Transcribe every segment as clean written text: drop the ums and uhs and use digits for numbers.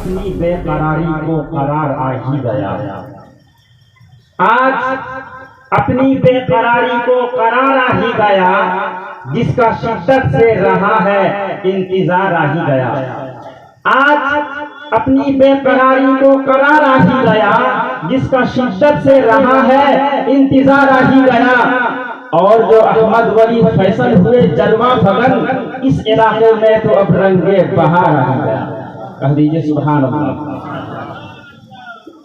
अपनी बेकरारी को करार आ ही गया। आज अपनी बेकरारी को करार आ ही गया, जिसका शिद्दत से रहा है इंतजार आ ही गया। आज अपनी बेकरारी को करार आ ही गया, जिसका शिद्दत से रहा है इंतजार आ ही गया। और जो अहमद वली फैसल हुए जलवा फगन, इस इलाके में तो अब रंगे बहार आ गया। कह दीजिए सुभान अल्लाह।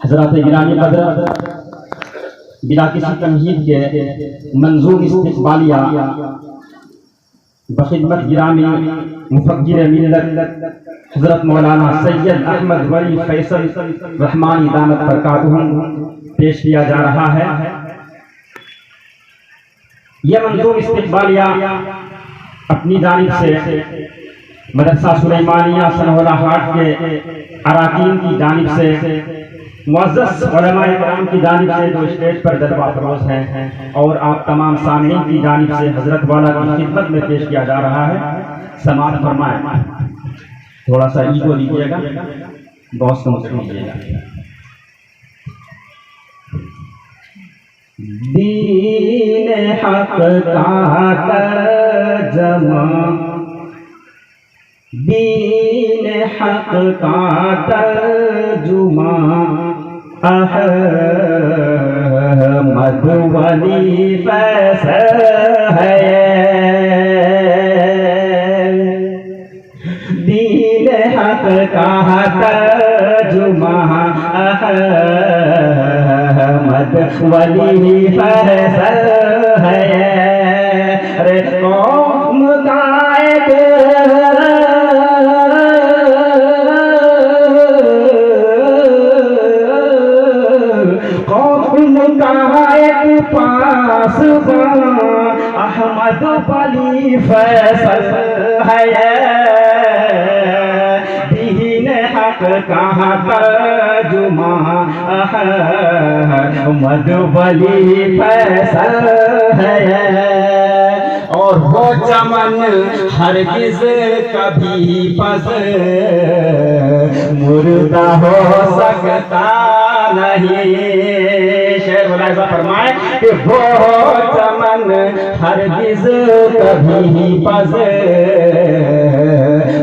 हजरत गिरामी कदर, बिना किसी तमहीद के मंजूर इस्तिक़बालिया बखिदमत गिरामी मुफक्किर मिल्लत हजरत मौलाना सैयद अहमद वली फैसल रहमानी दामत बरकातुहुम पेश किया जा रहा है। यह मंजूर इस्तिक़बालिया अपनी जानिब से मदरसा सुलेमानिया सनहोला हाट के अराकीन की जानिब से, मुअज़्ज़ज़ उलमाए किराम की जानिब से जो स्टेज पर जलवा फरोज़ हैं, और आप तमाम सामईन की जानिब से हजरत वाला की खिदमत में पेश किया जा रहा है। समाअत फरमाएं। थोड़ा सा ईगो लीजिएगा, बॉस को मत कीजिएगा। दीन हक का तर्जमा, दीन हक का तर्जुमा अहमद वली फैसल है। दीन हक का तर्जुमा अहमद वली फैसल है। अरे कौम का एक पास अहमद वली फैसल है। दीन हक का तर्जुमा अहमद वली फैसल है। और वो चमन हरगिज़ कभी पस मुर्दा हो सकता नहीं। शेर मुलाहिज़ा फरमाए कि वो चमन हरगिज़ कभी पस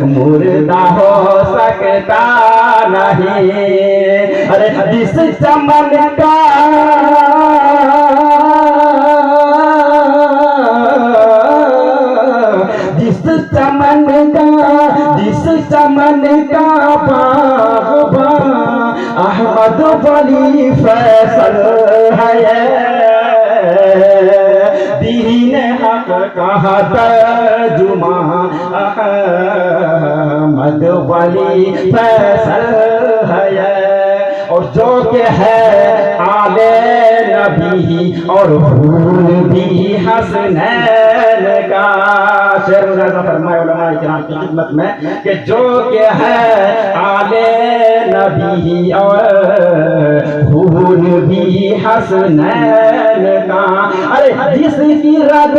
मुर्दा हो सकता नहीं। अरे जिस चमन का चमन का बाग़बान अहमद वली फैसल है। दीन हक का तर्जुमा अहमद वली फैसल है। और जो के है आले नबी और फूल भी हसनैन का। शेर मुलाहिज़ा फरमाए उलमाए किराम की खिदमत में कि जो के है आले नबी और फूल भी हसनैन का। अरे जिसकी रग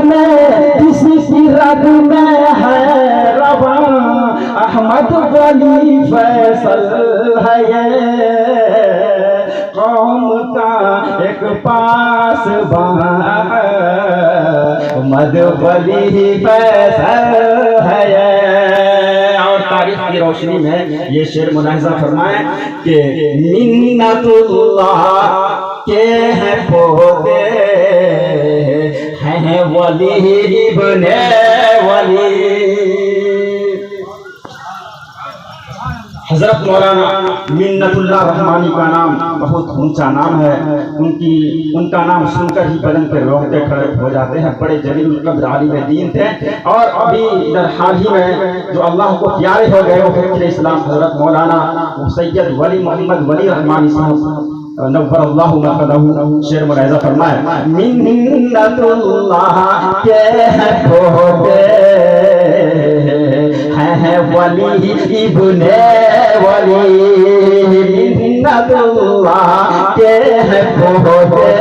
में किसकी रग में है रवा अहमद वली फैसल है। कौम का एक पास अहमद वली फैसल है। और तारीख की रोशनी में ये शेर मुलाहिज़ा फरमाए कि मिन्नतुल्लाह के हैं पोते हैं वली इब्ने वली। हजरत मौलाना मिन्नतुल्लाह रहमानी का नाम बहुत ऊंचा नाम है। उनका नाम सुनकर ही बदन के रोंगटे खड़े हो जाते हैं। बड़े जलील कद्र आलिम दीन थे। और अभी इधर हाल ही में जो अल्लाह को प्यारे हो गए वो फकीर इस्लाम हजरत मौलाना सैयद वली मोहम्मद वली रहमानी साहब नव्वरल्लाहु मक़दहू। शेर मुलाहिज़ा फरमाए मिन्नतुल्लाह के पोते हैं वली इब्ने वली। अल्लाह के हैं पहुँचे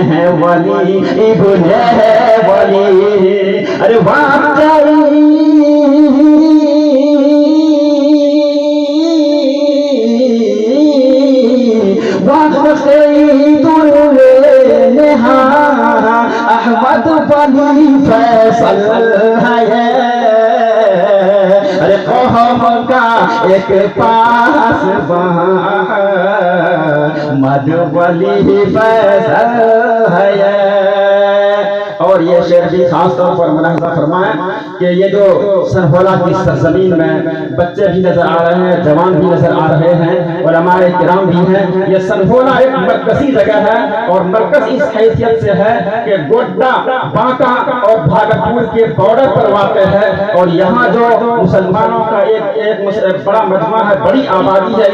हैं वली इब्ने वली। अरे वाकई अहमद वली फैसल है। अरे कौम का एक पास मद वली फैसल है। और ये शेर भी खास तौर पर मुलाहिजा फरमाएं कि ये जो सरहोला की सरजमीन में बच्चे भी नजर आ रहे हैं, जवान भी नजर आ रहे हैं और हमारे किराम भी हैं। ये सरहोला एक मरकजी जगह है और मरकज इस हैसियत से है कि गोड्डा, बांका और भागलपुर के बॉर्डर पर वाक़ है। और यहाँ जो मुसलमानों का एक बड़ा मजमा है, बड़ी आबादी है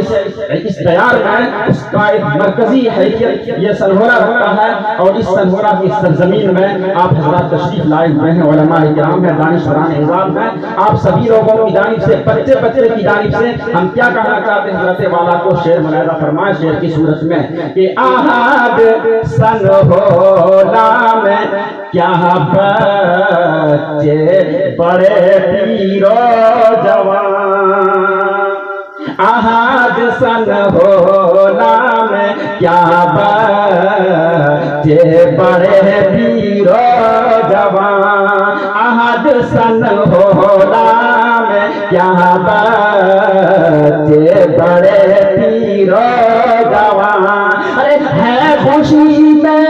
इस दयार में, उसका एक मरकजी हैसियत ये सरहोला रखता है। और इस सरहोला की सरजमीन में आप हज़रात तशरीफ लाए हुए हैं, उलमा इकराम है, दानिशवरान इज़ाम है। आप सभी लोगों की जानिब से, बच्चे बच्चे की जानिब से हम क्या कहना चाहते हैं हज़रत वाला को शेर मुलाहिजा फरमाए शेर की सूरत में कि आहद सन होला में क्या बच्चे बड़े पीरो जवान। आहद सन होला में क्या बच्चे बड़े पीरो जवान। आहद सन होला में क्या बच्चे बड़े पीरो जवान। अरे है खुशी में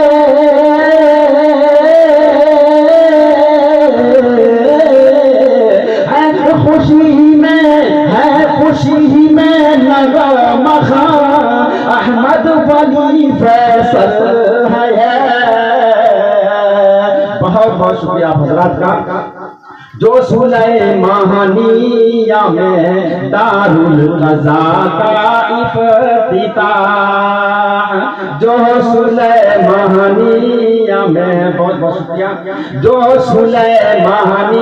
खुशी में लगा मखा अहमद वली फैसल है। बहुत बहुत शुक्रिया हजरात का। जो सुलैमानिया में दारुल क़ज़ा का इफ्तिताह, जो सुलैमानिया में, बहुत बहुत शुक्रिया, जो सुलैमानिया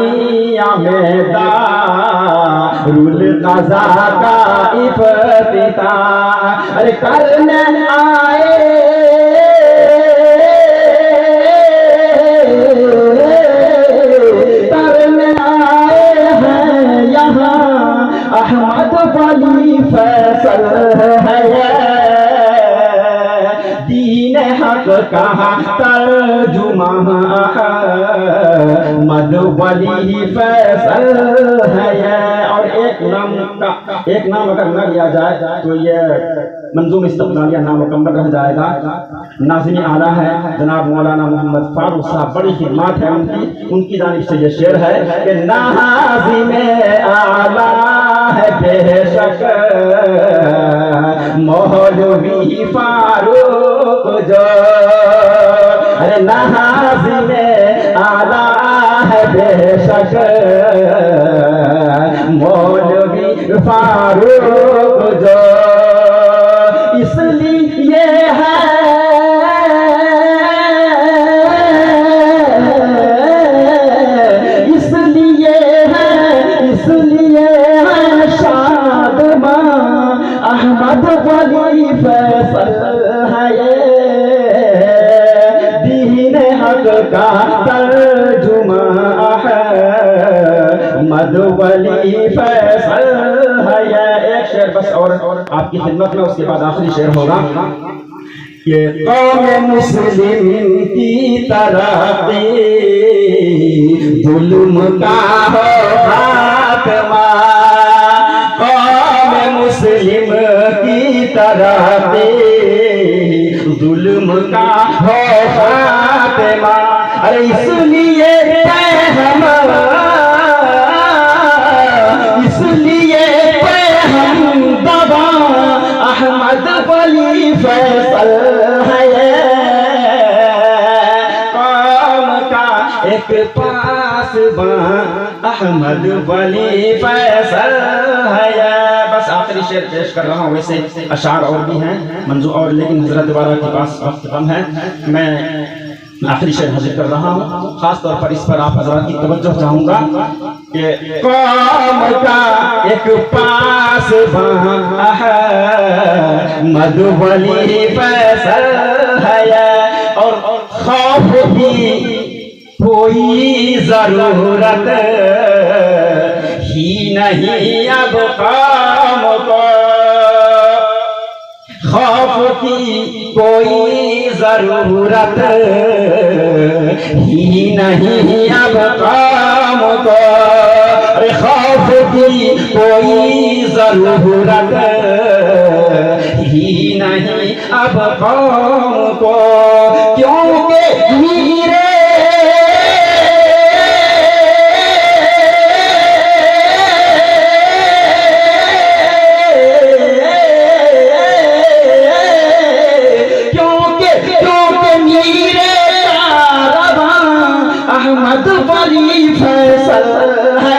में दारुल क़ज़ा का इफ्तिताह अरे करने आए अहमद वली फैसल है। दीन हक कहा तर्जुमा मद वली फैसल है। और एक नाम अगर न लिया जाए तो ये मंजूम इस्तक़लालिया नामुकम्मल रह जाएगा। नाज़िम आला है जनाब मौलाना मोहम्मद फारूक साहब, बड़ी खिदमत है उनकी जानिब से ये शेर है कि नाज़िम आला है बेशक मौलवी फारूक जो। अरे नाज़िम आला है बेशक मौलवी फारूक जो। इसलिए है अहमद वली फैसल है। दीन हक का तर्जुमा अहमद वली फैसल है। एक शेर बस और आपकी खिदमत में, उसके बाद आखिरी शेर होगा कि कौम मुस्लिम की तरक्की जुल्म का हो खात्मा। कौम मुस्लिम की तरक्की जुल्म का हो खात्मा। अरे इसलिए हम दबा अहमद वली फैसल है। कौम का एक पास अहमद वली फैसल है। बस आखिरी शेर पेश कर रहा हूँ। वैसे अशार और भी हैं मंजूर और, लेकिन हजरत वाला के पास वक्त कम है। मैं आखिरी शेर हाजिर कर रहा हूँ। खास तौर पर इस पर आप हजरात की तवज्जो चाहूँगा। कि कौम का एक पास मधुबली फैसल है और खौफ की कोई जरूरत ही नहीं अब कौम को, खौफ की कोई जरूरत ही नहीं अब कौम को, खौफ की कोई जरूरत ही नहीं अब कौम को, क्योंकि मीरे मधुबली फैसल है,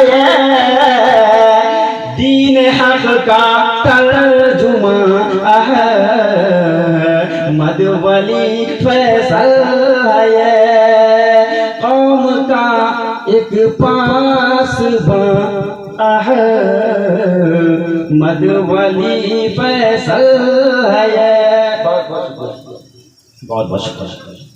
दीन हक का तर्जुमा है, मधुबली फैसल है, कौम का एक पास है, मधुबली फैसल है। बहुत बहुत शुक्रिया।